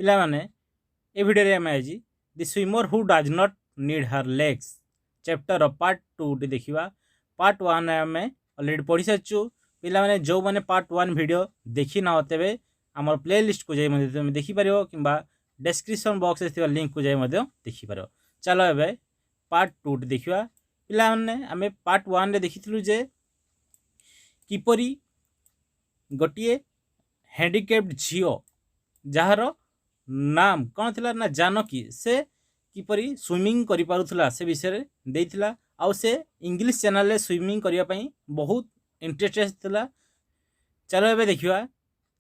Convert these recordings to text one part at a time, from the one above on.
पिला माने ए भिडियो रे आमे आजी the swimmer who does not need her legs chapter of part 2 T देखिबा। पार्ट 1 आमे ऑलरेडी पढ़ी सारछु। पिला माने जो माने पार्ट 1 वीडियो देखि न होतेबे हमर प्लेलिस्ट को जाई मध्ये तुम देखि परियो किबा डिस्क्रिप्शन बॉक्स रे थिबा लिंक को जाई मध्ये देखि परियो। चलो एबे पार्ट 2 टी देखिबा। पिला माने आमे पार्ट 1 रे देखिथिलु जे किपरि गोटिए हैंडिकैप्ड झियो जार नाम कौन थिला ना जानकी से किपरि स्विमिंग करि पारुथला से विषय देइथिला। आउ से इंग्लिश चैनल रे स्विमिंग करिया पई बहुत इंटरेस्टेड थिला। चलो एबे देखिबा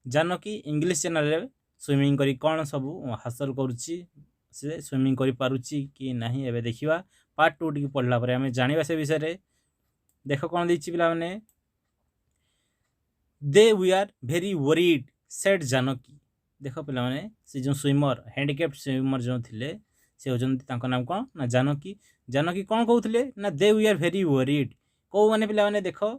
जानकी इंग्लिश चैनल रे स्विमिंग करी कौन सब हासिल करूची से स्विमिंग करि पारुची कि नहीं एबे देखिबा। पार्ट 2 टी पढ़ला परे हमें जानिबा से विषय रे। देखो कौन देछि पिला माने they we are very worried said Janaki. देख पे से जो स्विमर हैंडिकैप्ड स्विमर जो थिले से होजंती तांको नाम कौन ना जानकी। जानकी कौन कहउथिले ना दे वी आर वेरी वरीड को माने पिला माने देखो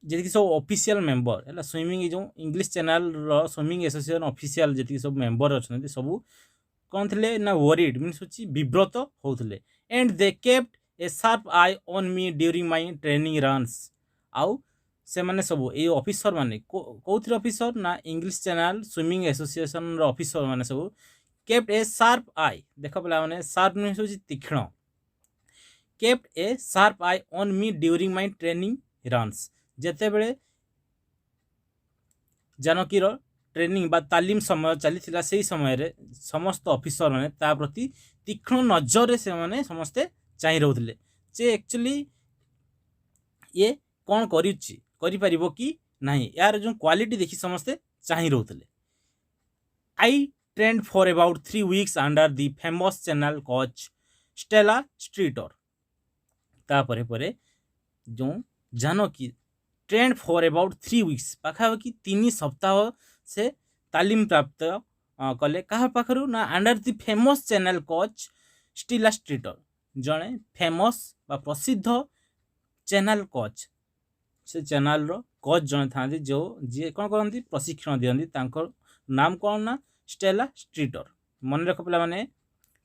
जेति सब ऑफिशियल मेंबर हैला स्विमिंग जो इंग्लिश चैनल रो स्विमिंग एसोसिएशन ऑफिशियल जेति सब मेंबर अछन सब कौन थिले ना वरीड मींस होची विब्रत होउथिले। And they kept a sharp eye on me during my training runs. आउ से माने सब ए ऑफिसर माने कोथि ऑफिसर ना इंग्लिश चैनल स्विमिंग एसोसिएशन रो ऑफिसर माने सब केप्ट ए शार्प आई। देखो पिला माने शार्प मींस होची तीक्ष्ण। Kept a sharp eye on me during my training runs जेते बेले जानकी रो ट्रेनिंग बा तालीम समय चली से समय रे समस्त ऑफिसर माने ता प्रति तीक्ष्ण नजर रे से माने समस्ते चाहि रहउथिले जे एक्चुअली ये कौन करिछि करि परिबो कि नहीं यार जो क्वालिटी देखि समस्ते चाहि रहउथिले। I trained for about 3 weeks under the famous channel coach Stella Streeter. तापरे परे जो Janaki trained for about 3 weeks पाखापाखि 3 सप्ताह से तालीम प्राप्त कले कहा पाखरु ना under the famous channel coach Stella Streeter जणे फेमस बा प्रसिद्ध चैनल कोच से चैनल रो कोच जने थांती जो जे कोन करंती प्रशिक्षण दियंती तांकर नाम कोन ना स्टेला स्ट्रीटर। मन रख पिला माने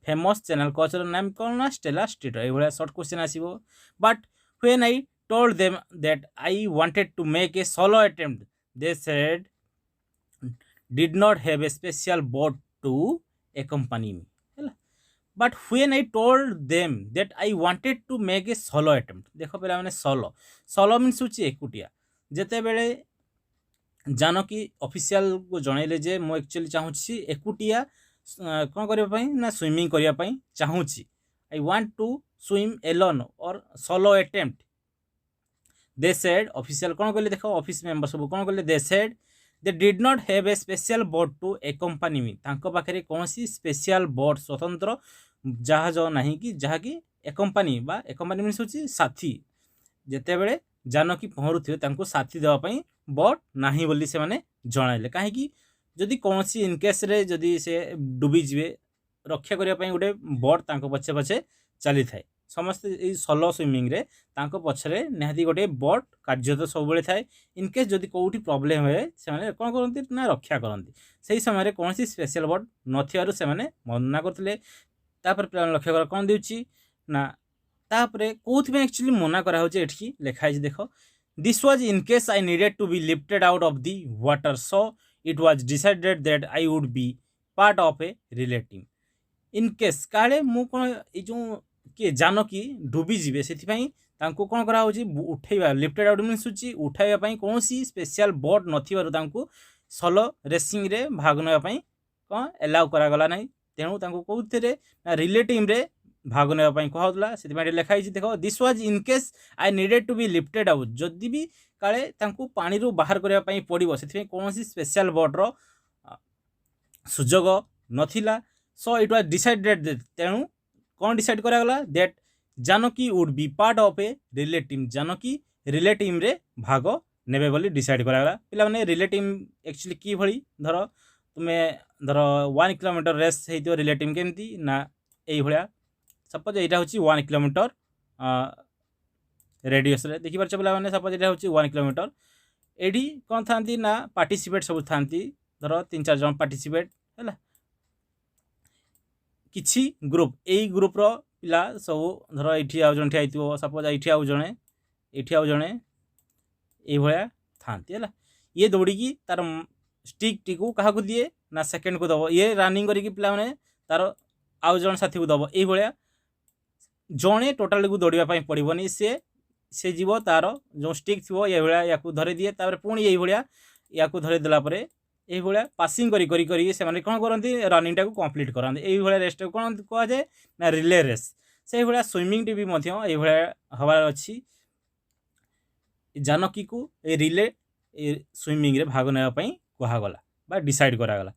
फेमस चैनल कोच रो नाम कोन ना स्टेला स्ट्रीटर। ए भला शॉर्ट क्वेश्चन आसीबो। But when I told them that I wanted to make a solo attempt they said did not have a special boat to accompany me। But when I told them that I wanted to make a solo attempt. देखो पे माने solo solo means होची एकुटिया। जेते बेले Janaki official को जणैले जे मो actually चाहूची एकुटिया कोन करबा पई ना स्विमिंग करिया पई चाहूची। I want to swim alone और solo attempt. They said official कोन कहले देखो ऑफिस मेंबर सब कोन कहले they said they did not have a special boat to accompany me। तांको पाखरे कोनसी स्पेशल बोट स्वतंत्र जहाज नाही कि जहा कि accompany बा accompany मीन्स होची साथी। जेते बेले जानकी पहरुथिबे तांको साथी देवा पई बोट नाही बोली से माने जणाइले। काहे कि जदी कोनसी इन केस रे जदी से डुबी जिवे रक्षा करिया पई गोटे बोट तांको पछे पछे चली थाए। समस्त ए सोलो स्विमिंग रे तांको पछरे नेहाती गोटे बोट कार्यरत सब बेले थाए। इन केस जदी कोउठी प्रॉब्लम होए से माने कोन करंती ना रक्षा करंती। सेही समय रे कोनसी स्पेशल बोट नथियारु से माने मना करथिले। तापर प्लान लक्ष्य कर कोन देउची ना तापरे कोउथि में एक्चुअली मना करा होचे एठी लेखा है देखो this was in case I needed to be lifted out of the water so it was decided that I would be part of a relative. In case काले मु कोन ए जो के जानकी डुबी जिवे सेथि पई तांको कोन करा होची उठैबा लिफ्टेड आउट मीन्स होची उठाइबा पई कोनसी स्पेशल बोट नथिबारु तांको सोलो रेसिंग रे भाग नेबा पई कोन अलाउ करा गला नै। तेणु तांको कोउथरे रिलेटिव रे भाग नेबा पई कहउतला सेति पई लेखा हिची देखो this was in case I needed to be lifted out. जदी भी काले तांको पानी रो बाहर करिया पई पडिबो सेति पई कोनसी स्पेशल बोट रो सुजोग नथिला। सो इट वाज डिसाइडेड तेणु कौन डिसाइड करा गला that Janaki would be part of a relative. Janaki relative रे भाग नेबे बोली डिसाइड करा गला। पिला माने रिलेटिव एक्चुअली की भली धरो तुमे धरो 1 किलोमीटर रेस हेतियो रिलेटिव केमती ना एई भलिया सपोज एटा होची 1 किलोमीटर रेडियस रे देखि परछ पिला माने सपोज एटा होची 1 किलोमीटर एडी कोन थांती ना पार्टिसिपेट सब थांती धरो 3-4 जन पार्टिसिपेट है किछि ग्रुप एई ग्रुप रो पिला सब धर एठी आउ जण ठिया सपोज एठी आउ जणे ए भया थांती है ये दौड़ी तार स्टिक टी को क्या दिए ना सेकेंड को दब ये रनिंग करके पिला माने तार आउ जन साथी को दब ये भाया जड़े टोटाल को दौड़ापी पड़ोनी से जीव तार जो स्टिक थी ये भाया या धरे दिए तापर पुणी ये भाया या धरेदेला ये भाया पासिंग करी से कौन करती रनिंग टाक कम्प्लीट कराते ये रेस टाक कौन कह जाए ना रिले रेस से भाया स्विमिंग टी भी ये हबार अच्छी जानकी को ए रिले स्विमिंग रे भाग नापी कहगला बा डिसाइड करागला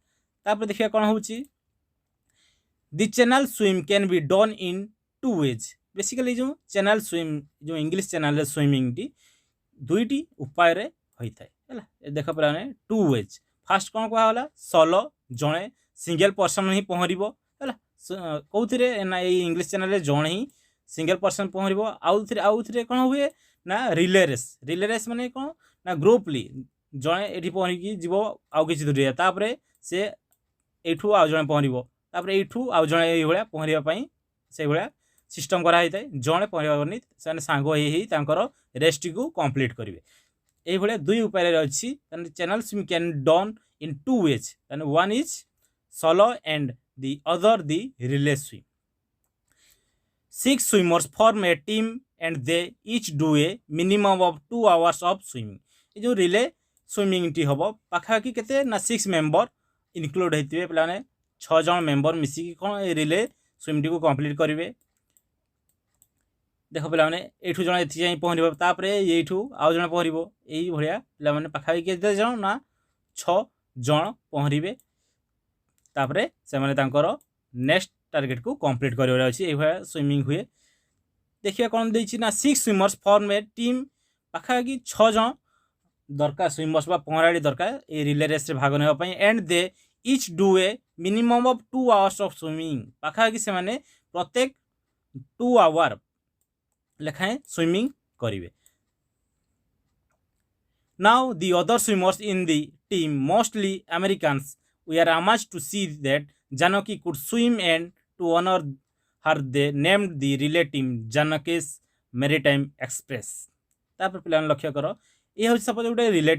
तापर देखिए कौन हो the channel swim can be done in 2 ways basically जो चैनल स्विम जो इंग्लिश चैनल स्विमिंग टी दुईटी उपाय रे होता है देख पे 2 वेज फास्ट कौन कहगला सोलो जड़े सिंगल पर्सन ही पहर कौन ना ये इंग्लिश चैनल जड़े ही सिंगल पर्सन पहर आउ थे कौन हुए ना रिले रेस माने कौन ना ग्रुपली जड़े ये पहरिकी जीव आउ कि दूर तापर से यू आउ जड़े पहर यू आउ जड़े ये पहरवाई से भाया सिस्टम कराई था जड़े पहरनी से सांग हो रेस्ट को कंप्लीट करेंगे ये दुई उपाय अच्छी channel swim can done in 2 ways one is solo and the other the relay swim 6 swimmers form a team and they each do a minimum of 2 hours of swimming ये जो relay swimming T हम पाखापाखि केते ना 6 member include होते पे 6 जन member मिसिकी कौन relay swim T को कंप्लीट करेंगे देख पे यू जन ए पहर तापर ये आउ जन पहर यही भाया पे पाखापाखि केते जन ना 6 जन पहरवे तापर से नेक्स्ट टार्गेट को कंप्लीट कर अच्छी ये स्विमिंग हुए देखिए कौन देना ना 6 स्विमर्स फॉर्म ए टीम पाखापाखि 6 जन दरकार स्विमर्स पहराड़ी दरकार ये रिले रेस रे भाग नापी and they each do a minimum of 2 hours of swimming पाखापाखि से माने प्रत्येक 2 आवर लेखाएं स्विमिंग करेंगे now the other swimmers in the team mostly Americans we are amazed to see that Janaki could swim and to honour her they named the relay team Janaki's maritime express तापर पे लक्ष्य कर ये हूँ सपोज गोटे relay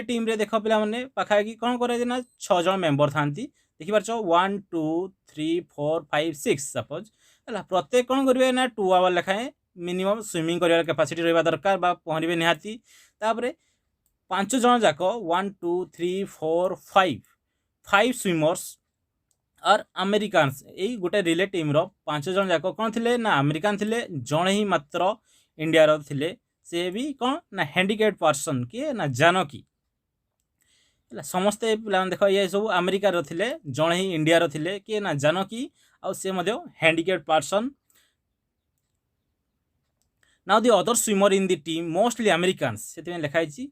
team रे देख पे पाखापाखि कौन करे ना 6 जन मेंबर था देखिपार 1 2 3 4 5 6 सपोज है प्रत्येक कौन करेंगे ना 2 आवर लेखाएं मिनिमम स्विमिंग कर कैपेसिटी रहा दरकार पहरवे निहाती तापर 5 जन जाक 1 2 3 4 5 स्विमर्स और अमेरिकान्स यही गोटे रिले टीम रो 5 जन जाक कौन थे ना अमेरिकान थे जड़े ही मात्र इंडिया रो थे से भी कौन ना हैंडिकेप्ड पर्सन किए ना जानकी समस्ते पे देख ये सब अमेरिकार थे जड़े ही इंडिया थे किए ना जानकी आउ से handicapped person now the other swimmer in the team mostly Americans से लिखाई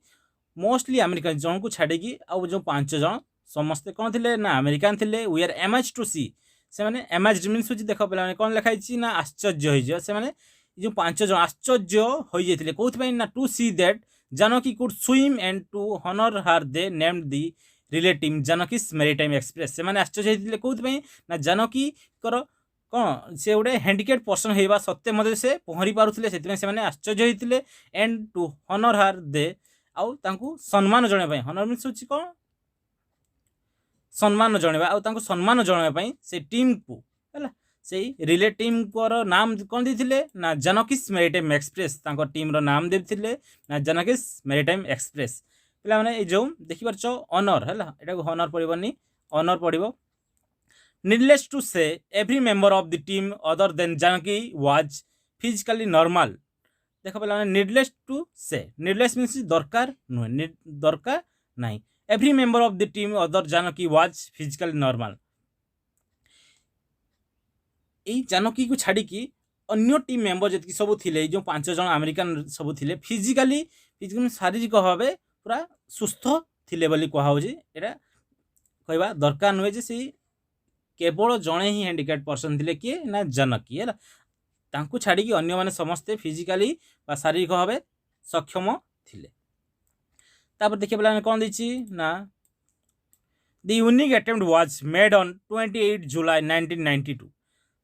मोस्टली अमेरिकान जन को छाड़ी आउ जो 5 जन समस्ते कौन थे ना अमेरिकान थे वी आर एमेज टू सी से एमेज मीन्स देख पे कौन लिखाई ना आश्चर्य से जो 5 जन आश्चर्य हो जाते कौन ना to see that Janaki could swim and to honour her they named the relay team Janaki's maritime express से आश्चर्य होते कौन ना जानकी कर कौन से गोटे हैंडिकेप्ड पर्सन होगा सत्ते मध्य से पहरी पारुले से आश्चर्य होते एंड टू हॉनर हार दे आउ सम्मान जनाई हॉनर मीन्स हूँ कौन सम्मान जनाइबा आउ सम्मान जनाइबा से टीम को है से रिले टीम को नाम कौन देते ना जानकीस मेरीटाइम एक्सप्रेस टीम रो नाम देते ना जानकीस मेरीटाइम एक्सप्रेस पे मैंने जो देखिपार ऑनर है यहाँ हॉनर पड़ोनी ऑनर पड़ो needless to say every member of the team other than Janaki was physically normal देख पे needless to say needless means दरकार नुहे दरकार नहीं every member of the team other Janaki was physically normal यही जानकी को छाड़ी अन्य टीम मेंबर जी सब थे जो 5 जन अमेरिकान सब थे फिजिकली शारीरिक भाव पूरा सुस्थ थे बोली कहूँ यहाँ कहवा दरकार नुहे से केवल जड़े ही हैंडिकेप्ड पर्सन थे किए ना जानकी है छाड़ी अन्य मैंने समस्ते फिजिकली शारीरिक भाव सक्षम थे तापर देखिए पे कौन देना the unique attempt was made on 28 जुलाई 1992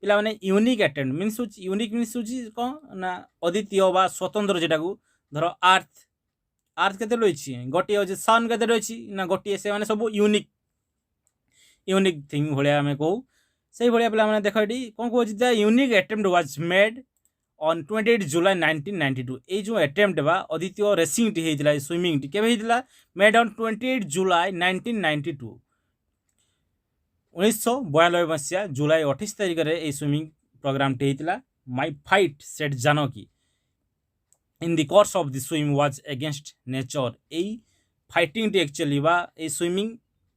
पिला माने unique attempt means unique means कौन ना अद्वितीय बा स्वतंत्र जेटा को धर अर्थ अर्थ केते रही गोटे अच्छे सन केते रही ना गोटे से माने सब यूनिक यूनिक थिंग भाया आम कहू से भाया पिला माने देख ये कौन कह the unique attempt was made on 28 जुलाई 1992 ये जो अटेम्प्ट बा अद्वितीय रेसिंग टी होता स्विमिंग टी केबे होता मेड ऑन 28 जुलाई 1992 1992 मसीहा जुलाई 28 तारिख में ये स्विमिंग प्रोग्राम टी होता my fight set Janaki in the course of the swim was against nature यही फाइटिंग टी एक्चुअली बा ये स्विमिंग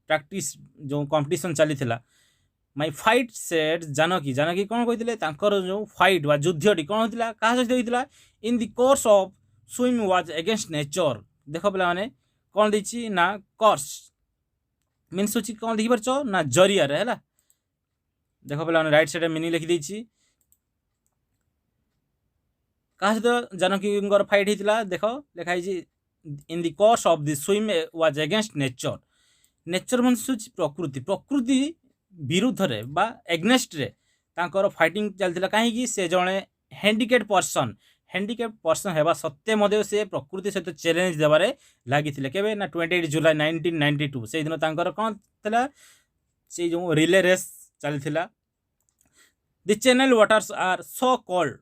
प्रैक्टिस जो कंपटीशन चली my fight set Janaki Janaki कौन कहते जो फाइट बा युद्धटी कौन होता क्या सहित होता इन the course of swim was against nature देख पे मैंने कौन देती ना कोर्स मीन्स हूँ कौन देखिपार ना जरिया है देख पे मैंने राइट साइड मीनिंग लिखिदी क्या सहित जानकी फाइट होता देख लिखाई इन the course of the swim was against nature nature means हूँ प्रकृति प्रकृति विरुद्ध रे बा एग्नेस्ट रे तांकर फाइटिंग चलता कहीं से जड़े हैंडिकेप पर्सन हेबा सत्ते मध्य से प्रकृति सहित चैलेंज देवारे लगी केबे ना 28 जुलाई 1992 से दिन तांकर कौन थला से जो रिले रेस चलता the channel waters are so cold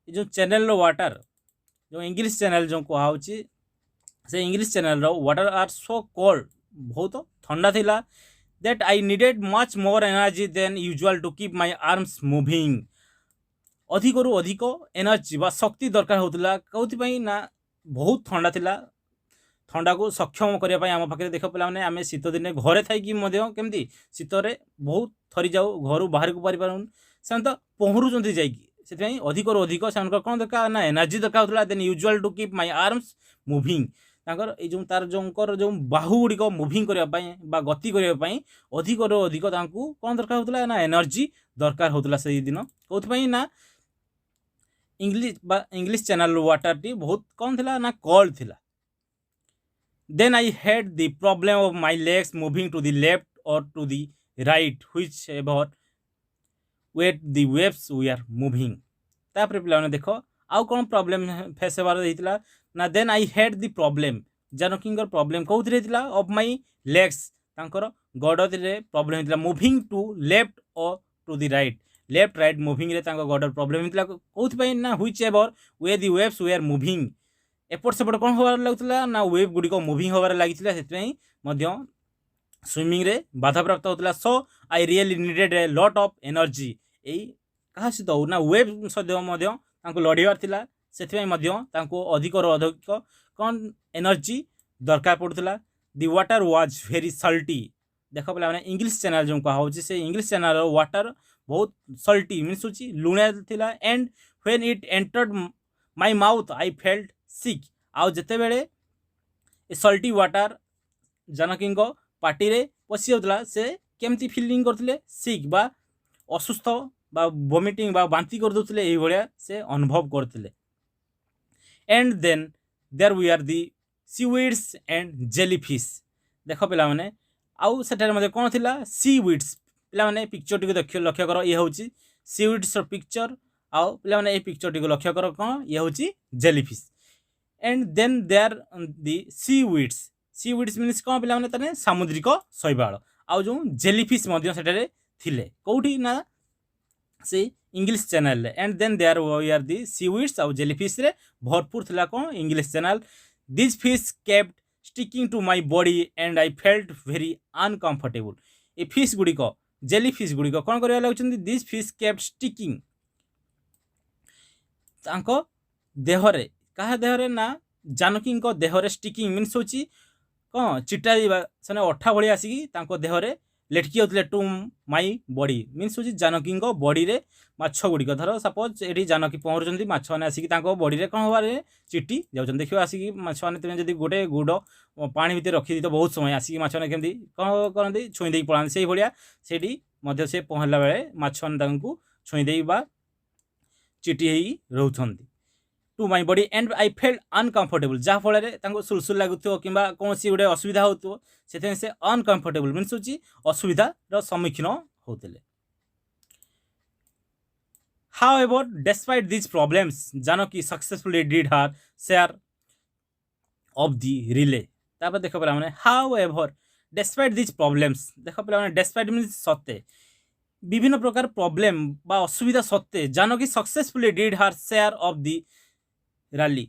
जो चैनल वाटर जो इंग्लिश चैनल जो कहुची से इंग्लिश चैनल रो वाटर आर सो कोल्ड बहुत ठंडा थिला that I needed much more energy than usual to keep my arms moving अधिक रु अधिक एनर्जी बा शक्ति दरकार होता कौन ना बहुत ठंडा थिला ठंडा को सक्षम करने आम पाखे देख पे आम शीत दिन घरे थी शीतरे बहुत थरी जाऊ घर बाहर को पारि पारूँ से तो पहरुंच जाकि अधिक रु अधिक से कौन दरकार ना एनर्जी दरकार होता then usual to keep my arms moving तांकर जो तार जो बाहु गुड़िक मुविंग करने गति करने अधिक रु अधिक कौन दरकार होता ना एनर्जी दरकार होता से दिन कौन ना इंग्लिश चैनल वाटर टी बहुत कौन थिला ना कोल्ड थिला then I had the problem of my legs moving to the left और to the right which ever way the waves we are moving तापर पिला देख आउ कौन प्रॉब्लम फेस हेबार होता ना then I had the problem Janaki problem कौन ऑफ माय लेग्स तांकर गड़े प्रॉब्लम होता मूविंग टू लेफ्ट और to the right left right moving रे गडर प्रॉब्लम होता कौन ना which ever way the waves we are moving एपट सेपट कौन होबार लगुला ना वेव गुड़िक मुविंग होबार लगी से स्विमिंग रे बाधा प्राप्त होता so I really needed a lot of energy यही क्या सहित ना वेव सहित लड़ार थिला से अधिक रु अधिक कौन एनर्जी दरकार पड़ूला the water was very salty देख पे मैंने इंग्लिश चैनल जो कहा से इंग्लिश चैनल वाटर बहुत सल्टी मीन्स हूँ लुणिया थिला and when it entered my mouth I felt sick आउ जिते बेले सल्टी वाटर जानकी पार्टी रे पशि जाऊला से केमती फिलिंग करते सिक बा असुस्थ बा वोमिटिंग बा बांती कर दूसरे यही भाया से अनुभव करते and then there we are the seaweeds and jellyfish देख पिला माने आउ सेठार मध्य कौन थिला सीवीड्स पिला माने पिक्चर टी देख लक्ष्य कर ये हूँ सीवीड्स पिक्चर आउ पिला माने ये पिक्चर टी लक्ष्य कर कौन ये हूँ jellyfish and then there the seaweeds means कौन पिला माने तने सामुद्रिक शैवाल आउ जो जेलीफिश मध्य सेठारे थिले कौटी ना से English Channel and then there we are the seaweeds आउ जेलीफिश रे भरपूर थिला कौन English Channel this fish kept sticking to my body and I felt very uncomfortable ए फिश गुड़िक जेली फिश गुड़िक कौन कर लगुंट दिस फिश केप्ट स्टिकिंग देहरे क्या देहरे ना जानकी देहरे स्टिकिंग मीन्स हूँ कौन चिटा से अठा भाई आसिक देहरे लेटकी होते टू माई बॉडी मीन्स हूँ जानकी बॉडी रे माछ गुड़िक धर सपोज ये जानकी पहरुँच माछ मैंने आसिक बॉडी रे कौन हबार चिटी जाऊँ देखिए आसिक माछ मैंने तुम्हें जब गोटे गुड़ पानी भितर रखी तो बहुत समय आसिक माछ मैंने केमती कौन करती छुई दे पड़ाती से भाया से से पहला बेले माछ मैंने छुईदे चिटी रोचंती to my body and I felt uncomfortable जहाँ फल सुलसुल लगुव कि कौन गोटे असुविधा हो से अनकंफर्टेबल मीन्स हूँ असुविधार सम्मुखीन होते। However, despite these problems, Janaki successfully did her share of the relay. तापर देखो पहला माने however, despite these problems देखो पहला माने despite means सत्ते विभिन्न प्रकार प्रॉब्लम बा असुविधा सत्ते Janaki successfully did her share of the rally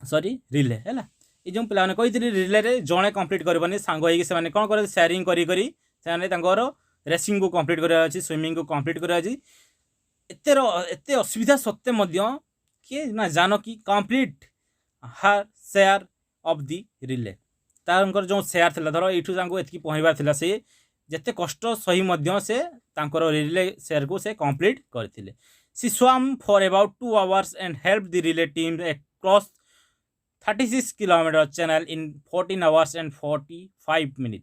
sorry relay है ये जो पे कही रिले रे जड़े कंप्लीट करबनी सांग होइके से माने कोन करे शेयरिंग करी करी से माने तांकर रेसिंग को कंप्लीट करबा अछि स्विमिंग को कंप्लीट करबा अछि एते असुविधा सत्ते मध्य किए ना Janaki complete her share of the relay तांकर जो शेयर थिला धर एठू तांको एतकी पहुंचबार थिला से जेते कष्ट सही मध्य से तांकर रिले शेयर को से कंप्लीट करथिले। She swam for about 2 hours and help the relay team cross 36 kilometre channel in 14 hours and 45 minute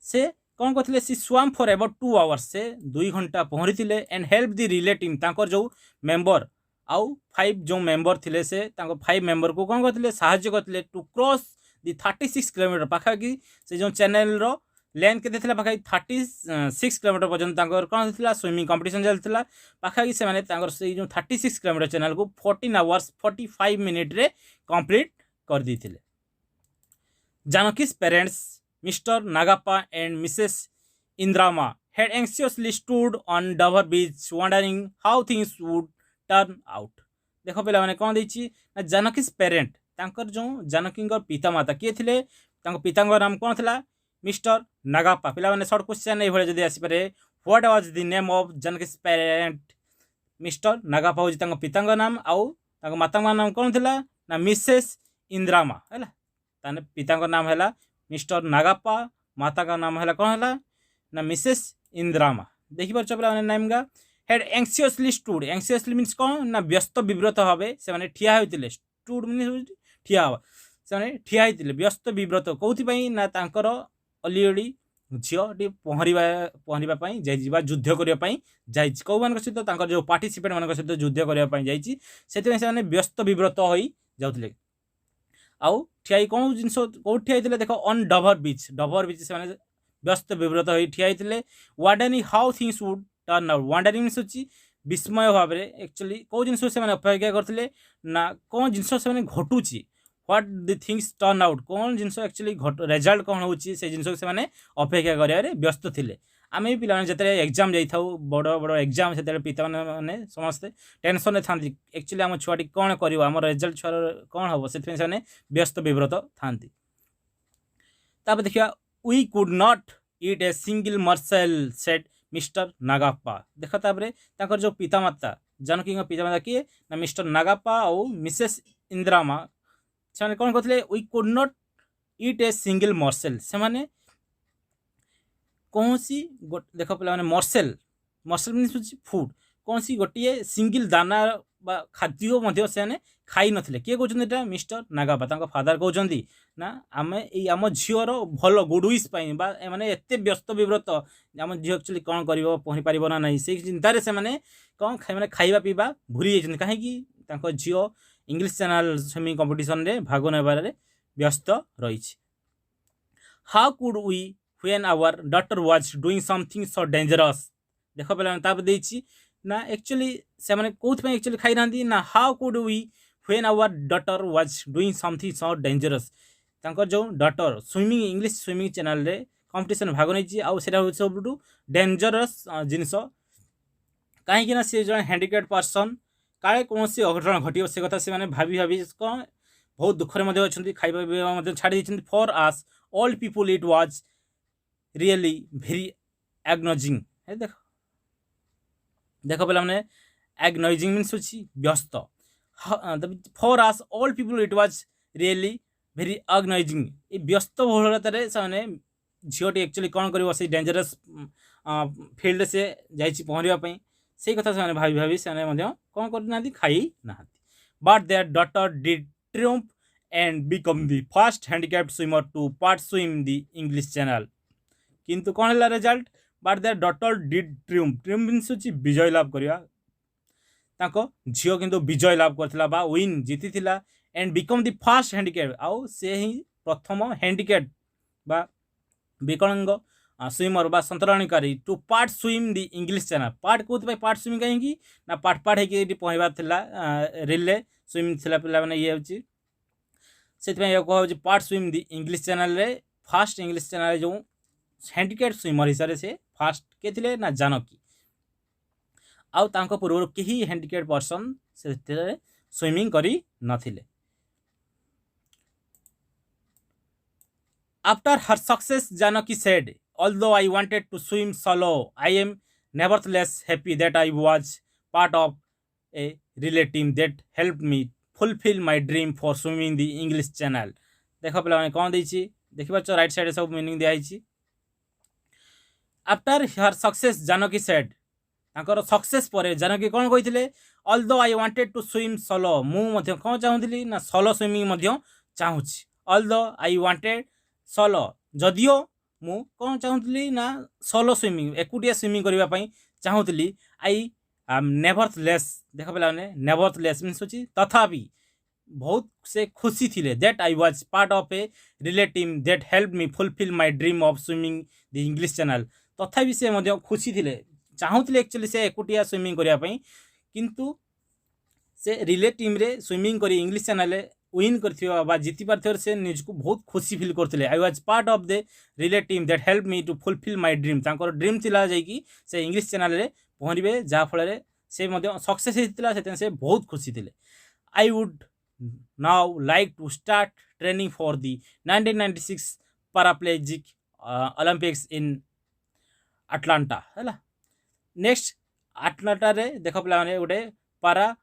से कौन करथिले she swam for about 2 hours से 2 घंटा पहुंरी थिले and help the relay team तांकर जो मेंबर आउ 5 जो मेंबर थिले से तांको 5 मेंबर को कौन करथिले सहायता करथिले टू क्रॉस द 36 किलोमीटर पाखा कि से जो चैनल रो लेंथ के थिला पाखा 36 किलोमीटर पर्यंत तांकर कौन थिला स्विमिंग कंपटीशन चलथिला पाखा कि से माने तांकर से जो 36 किलोमीटर चैनल को 14 आवर्स 45 मिनट रे कंप्लीट कर दीथिले। Janaki's parents Mr Nagappa and Mrs Indramma had anxiously stood on Dover beach wondering how things would turn out। देखो पहला माने कौन देछि ना जानकी's पेरेंट तांकर जो जानकी पिता माता किए थिले तांको पितांकर नाम कौन थिला मिस्टर नागाप्पा पिला माने शॉर्ट क्वेश्चन ए भले जदी आसी पारे what was the name of Janaki's parent Mr Nagappa हो तांको पितांकर नाम आउ तांको मातांकर नाम कौन थिला ना मिसेस इंद्रामा हैला ताने पितांकर नाम हैला मिस्टर नागाप्पा माता का नाम हैला कौन हैला ना मिसेस इंद्रामा देखि परछ पिला माने नाम गा हेड एंक्सियसली स्टूड एंक्सियसली मीन्स कौन ना व्यस्त विव्रत भाबे से माने ठिया होइतिले स्टूड मीन्स ठिया हवा से माने ठिया होइतिले व्यस्त विव्रत कोथि पई ना तांकर अलियडी झियोटी पहरिबा पई जाइबा युद्ध करिया पई जाइछि को मान सहित तांकर जो पार्टिसिपेट मान सहित युद्ध करिया पई जाइछि सेति से माने व्यस्त विव्रत होई जाउतिले आउ ठियाई कौन जिनस को ठिया होइतिले देखो ऑन डवर बीच से माने व्यस्त विव्रत होई ठिया होइतिले wondering how things would turn out wondering सोची विस्मय भाव में एक्चुअली कौ जिन से अपेक्षा करते ना कौन जिन से घटुची what the things turn out कौन जिन एक्चुअली रिजल्ट कौन होची से जिन से अपेक्षा कर व्यस्त थे आम भी पिला जो एग्जाम जाइए बड़ बड़ एग्जाम से पिता मैंने समस्ते टेंशन था एक्चुअली आम छुआटी कौन कर आम रिजल्ट छुआर कौन हम से व्यस्त विव्रत था देखिए we could not eat a single morsel said Mr Nagappa देख तापर जो पितामाता जानकी पितामाता किए ना मिस्टर नागाप्पा और मिसेस इंद्रामा से कौन कहते we could not eat a single morsel से माने कौन सी देख पे मर्सेल मर्सेल मीन्स फूड कौन सी गोटे सिंगल दाना बा खाद्य से खाई नथिले किए कहते मिस्टर नागाप्पा फादर कहते ना आम आम झीवर भल गुड विश माने एते व्यस्त विव्रत आम झी एक्चुअली कौन कर पहुँच पार ना ना से चिंतार से मैंने कौन मैंने खाଇବା पीवा भूरी जाइए कहीं झील इंग्लिश चैनल स्विमिंग कंपटीशन रे भाग नेबार व्यस्त रही। How could we when our daughter was doing something so dangerous देख पे ना एक्चुअली से मैंने कौन एक्चुअली खाई ना ना how could we when our daughter was doing something so dangerous तांकर जो daughter swimming English swimming channel रे कंपटीशन भाग नहीं आउ सब डेंजरस जिनस कहीं सी जो हैंडिकेप पर्सन काले कौन सी अघटन घटी से कथा से भाभी कौन बहुत दुखरे अच्छा खाଇବା छाड़ी for us all people it was really very agonising है देख पे मैंने एग्नोजिंग मीन्स व्यस्त for us all people it was really very agonising ये व्यस्त बहुलतार से झीटी एक्चुअली कौन कर डेंजरस फिल्ड से जाइए पहरवाई से कथा से भाभी से कौन करना खाई ना but their daughter did triumph and become the first handicapped swimmer to part swim the English Channel किंतु कौन है result but their daughter did triumph means विजय लाभ करवा ताको झियो किंतु विजय लाभ करथिला बा विन जीतिथिला and become the first handicap आउ से ही प्रथम हैंडिकैप बा विकलांग स्विमर बा संतरणकारी to part swim the English Channel part कौन पार्ट स्विम कहीं ना पार्ट पार्ट होगी पहुँचवा रिले स्विम थिला पिला माने ये होची से कह part swim the English channel रे फास्ट इंग्लिश चैनल जो हैंडिकैप स्विमर हिसाब से फास्ट के थिले ना जानकी आउ तांको पूर्व केही हैंडिकैप पर्सन से स्विमिंग करी नथिले। After her success, Janaki said, "Although I wanted to swim solo, I am nevertheless happy that I was part of a relay team that helped me fulfill my dream for swimming the English Channel." देखो पे कौन देछि देखि पाछ right side सब meaning दिया आइछि। After her success Janaki said तांकर सक्सेस परे जानकी कोन कहिथिले although I wanted to swim solo मु मध्ये कोन चाहुथिली ना सोलो स्विमिंग मध्ये चाहुछि ऑल्दो आई वांटेड सोलो जदियो मु कौन चाहूली ना सोलो स्विमिंग एकुटिया स्विमिंग करने चाहूली आई नेवरथलेस देख पे नेवरथलेस मीन्स होची तथापि बहुत से खुशी थिले that I was part of A relay team that help me fulfil my dream of swimming the English channel तथापि से मध्य खुशी थिले चाहूले एक्चुअली से एकुटिया स्विमिंग करने किंतु से रिले टीम रे स्विमिंग करी इंग्लिश चैनल विन कर जीति पार से निजको बहुत खुशी फिल करते I was part of the relay team that help me to fulfil my dream तांकर ड्रीम थिला जाइकी से इंग्लिश चैनल रे पहुँचे जहाँफल से सक्सेस होता से बहुत खुशी थे। I would now like to start training for the 1996 paraplegic Olympics in Atlanta है नेक्स्ट अटलांटा रे देख पे गोटे पारा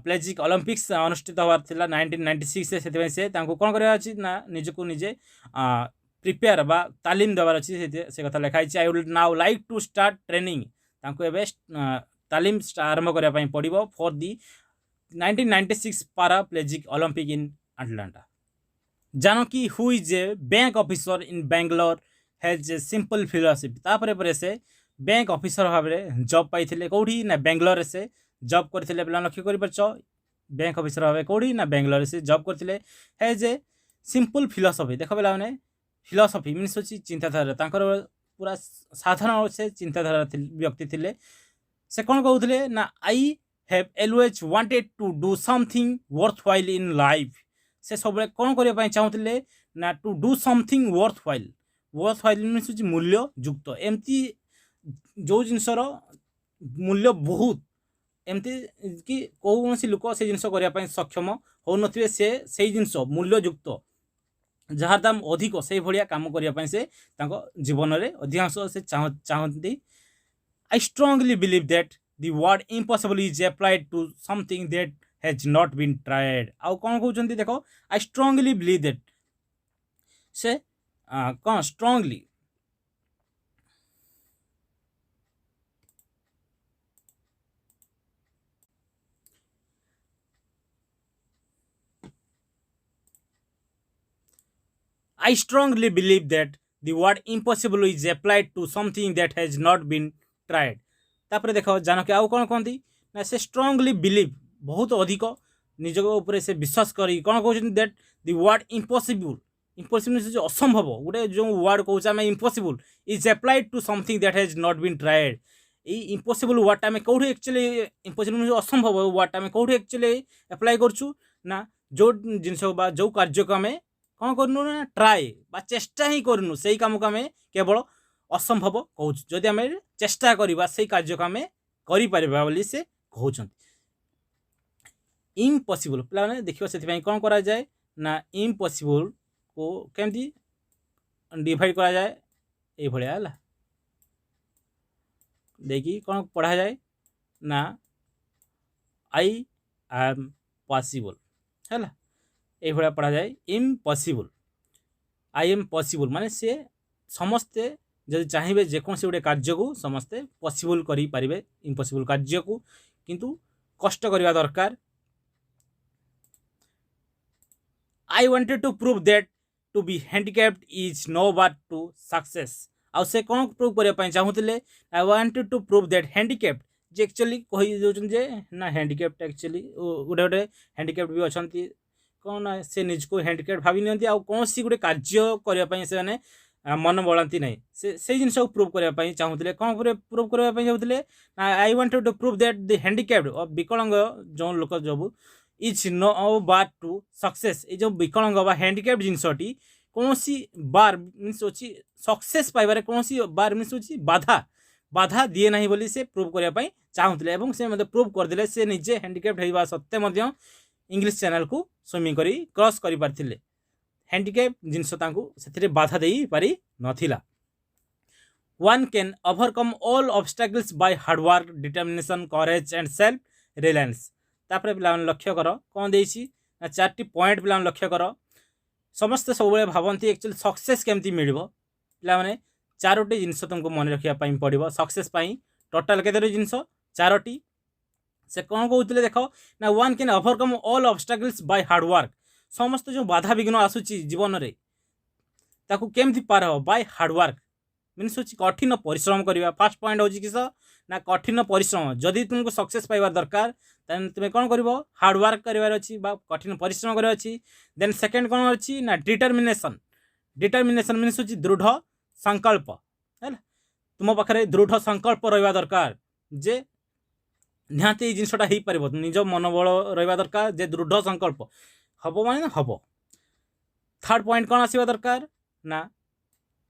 प्लेजिक ओलंपिक्स अनुष्ठित होवार थिला 1996 से कौन करना निजको निजे प्रिपेयर बा तालीम देवार अच्छी से कथा लिखाई I would now like to start training तालीम आरंभ करने पड़ो for the 1996 paraplegic Olympic in Atlanta. Janaki who is a bank officer in Bangalore has a simple philosophy तापर से बैंक ऑफिसर भाव में जॉब पाई कौटी ना बेंगलोर से जॉब करते पे लक्ष्य कर बैंक ऑफिसर भाव कौटी ना बेंगलोर से जॉब करते हैज ए सिंपल फिलोसफी देख पे फिलोसफी मीन्स होची चिंताधारा तांकर पूरा साधारण से चिंताधारा व्यक्ति थे से कौन कहते ना I have always wanted to do something worthwhile in life से सब कौन करने चाहूले ना to do something worthwhile means होची मूल्य युक्त एमती जो जिनसर मूल्य बहुत एमती कि कौन लोक से जिनस करने सक्षम हो नथिबे से जिनस मूल्य युक्त जार दाम अधिक से भाया कम करने से जीवन में अधिकांश से चाहती। I strongly believe that the word impossible is applied to something that has not been tried आउ कौन कहते देखो आई स्ट्रांगली बिलीव दैट से कौन strongly I strongly believe that the word impossible is applied to something that has not been tried। तापर देखो जानकी आउ कौन कहती ना से स्ट्रांगली बिलीव बहुत अधिक निज ऊपर से विश्वास करी कौन कहते दैट द वर्ड इम्पॉसिबल जो असंभव गोटे जो वर्ड कौच आम impossible is applied to something that has not been tried ये इम्पॉसिबल वर्ड आम कौट एक्चुअली इम्पॉसिबल असंभव वर्ड आम कौट एक्चुअली अप्लाई करूँ ना जो जिनस जो कार्य को आम कौन करनु ना ट्राए बा चेष्टा ही करनु से काम को आम केवल असंभव कहूँ जदि आम चेष्टा करवा से कार्य को आम कर से कहते इम्पॉसिबल पे देखिए से कौन करा जाए ना इम्पॉसिबल को केमती डिवाइड करा जाए ये भाया है देखिए कौन पढ़ा जाए ना आई एम पॉसिबल है ये भाया पढ़ा जाए इम्पॉसिबल आई एम पॉसिबल माने से समस्ते जब चाहिए जेकोसी गोटे कार्य को समस्ते पॉसिबल करि पारिबे इम्पॉसिबल कार्य को किंतु कष्ट करवा दरकार। I wanted to prove that to be handicapped is no bar to success आउ से कौन प्रूव करने चाहूले I wanted to prove that handicapped जे एक्चुअली कही दउछन जे ना हैंडिकैप्ट एक्चुअली गोटे गोटे हैंडिकैप्ट भी अछंती कौन ना से निज को हैंडिकैप्ट भाभी नियंती आ कौन सी गोटे कार्य करबा पई से माने मन बळांती नहीं से जिनस को प्रूव करबा पई चाहुतले कौन प्रूव करबा पई चाहुतले I wanted to prove that the handicapped और विकलांग जो लोक जब is no bar to success ए जो विकलांग बा हैंडिकैप्ट जिनसटी कौन सी बार मीन्स होची सक्सेस पाइबारे कौन सी बार मीन्स होची बाधा बाधा दिए नहीं बोली से प्रूव करबा पई चाहुतले एवं से मते प्रूव कर दिले से निजे हैंडिकैप्ट होइबा सत्ते मध्य इंग्लिश चैनल को स्विमिंग करी क्रॉस करि पारथिले हैंडिकैप जिनस से बाधा दे पारि नथिला one can overcome all obstacles by hard work determination courage and self reliance तापर पिला लक्ष्य कर कौन देछि ना 4टी पॉइंट पिला लक्ष्य कर समस्त सब भावती एक्चुअली सक्सेस केमती मिलिबो पिला माने 4टी जिनस तुमको मन रखिया पई पड़िबो सक्सेस पई टोटल केते जिनस 4टी से कौन कहते देखो ना one can overcome all obstacles by hard work समस्त जो बाधा विघ्न आसूची जीवन रे ताकू केमती पार हो बाय हार्डवर्क मीन्स होची कठिन परिश्रम करवा फर्स्ट पॉइंट होची किस ना कठिन परिश्रम जदि तुमको सक्सेस पाइबार दरकार देन तुम्हें कौन कर हार्डवर्क करार अच्छी कठिन परिश्रम करार अच्छी देन सेकेंड कौन अच्छी ना डिटर्मिनेशन डिटर्मिनेशन मीन्स होची दृढ़ संकल्प है तुम पाखे दृढ़ संकल्प रहा दरकार जे निहाती जिनसटा हो पार निज मनोबल रहा दरकार जे दृढ़ संकल्प हम माने हम थर्ड पॉइंट कौन आसवा दरकार ना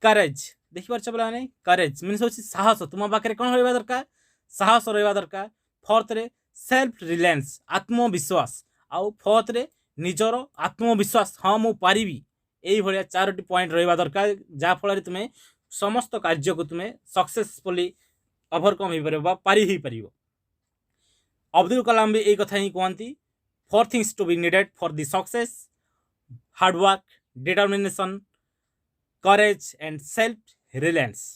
करेज देखिपार पे करेज मीन्स होची साहस तुम पाखे कौन रहा दरकार साहस रहा दरकार फोर्थ रे सेल्फ रिलायंस आत्मविश्वास आउ फोर्थ रे निजर आत्मविश्वास हाँ मु पारि यही भाया 4टी पॉइंट रहा दरकार जहाँफल तुम्हें समस्त कार्य को तुम्हें सक्सेसफुली ओवरकम हो पारि हो पार अब्दुल कलाम भी यही कथा ही कहती 4 things to be needed for the success hard work determination courage and self reliance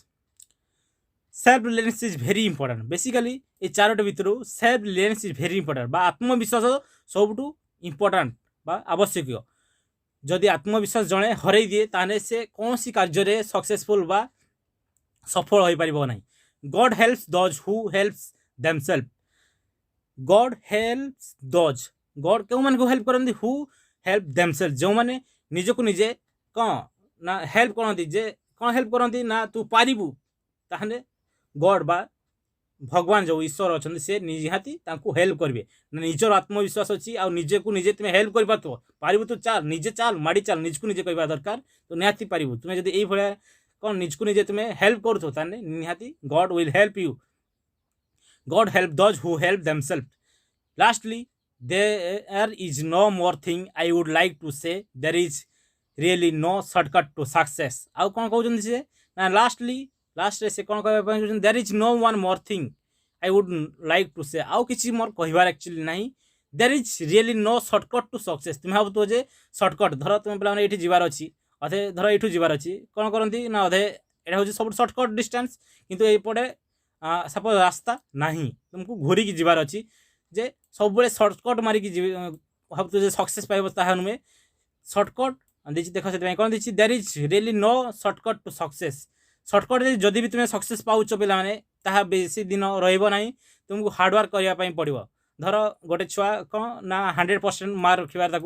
self reliance is very important basically ये 4टी भितर self reliance is very important बा आत्मविश्वास सबुठू इंपोर्टेंट बा आवश्यक जदि आत्मविश्वास जड़े हरई दिए ताने से कौन सी कार्य सक्सेसफुल बा सफल हो पारिबो नहीं God helps those who helps themselves God helps those God क्यों मान को हेल्प करती हु हेल्प देमसेल्फ जो मैंने निज को निजे कौन ना हेल्प करती जे कौन हेल्प करती ना तू पारिबु ताहने गॉड बा भगवान जो ईश्वर अच्छा से निहाती हेल्प करेंगे निजर आत्मविश्वास अच्छी आ निजे को निजे तुम्हें हेल्प कर पारू तो चाल निजे चाल माड़ी चाल निज को निजे कहवा दरकार तो निहाती पारू तुम्हें जब यही भाया कौन निज को निजे तुम्हें हेल्प करो निहाती God will help you God help those who help themselves lastly there is no more thing I would like to say there is really no shortcut to success आउ कौन कहते से ना लास्टली लास्ट से कौन कहते there is no one more thing I would like to say आउ किसी मोर कहबार एक्चुअली नहीं there is really no shortcut to success तुम्हें भावुव जे शॉर्टकट धर तुम पे ये जीवार अच्छी अधे धर ये जीवार अच्छी कौन करती ना अधे यहाँ हूँ सब शॉर्टकट डिस्टेंस किंतु एपटे सपोज रास्ता नहीं तुमको घूरी जीवार अच्छी जे सब शॉर्टकट मारिकी भावुव सक्सेस पाइब ताहा नुहे शॉर्टकट देख से कौन देखिए there is really no shortcut to success shortcut जदि भी तुम्हें सक्सेस पाउच पे ताहा बेसी दिन रहा तुमको हार्डवर्क करने पड़ो धर गोटे छुआ कौन ना 100% मार्क रखार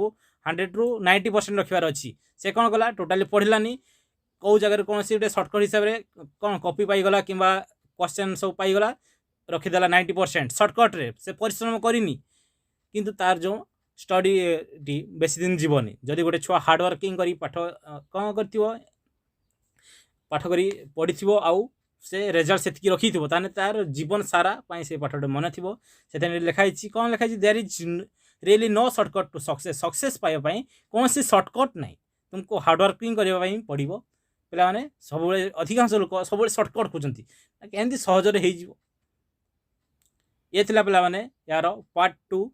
100 ରୁ 90% रखार अच्छी से कौन कला टोटाली पढ़लानी कौ जगह कौन सी गोटे शॉर्टकट हिसाब से कौन कॉपी पाईगला कि क्वेश्चन सब पाईगला रखीदेला 90% शॉर्टकट रे से परिश्रम करनी किंतु तार जो स्टडी बेसी दिन जीवनी जदि गोटे छुआ हार्डवर्किंग करी पाठ कौन कर पाठ करी पढ़ी आउ से रेजल्ट से रखी ताने तार जीवन सारा से पाठटे मन थी से लिखाई कौन लिखाई there is really no shortcut to success success पाइबा कौन सी शॉर्टकट नहीं तुमको हार्डवर्किंग करने पड़ो पे सब अधिकांश लोक सब शॉर्टकट खोजती केमती सहजरे हो ये पे यार पार्ट 2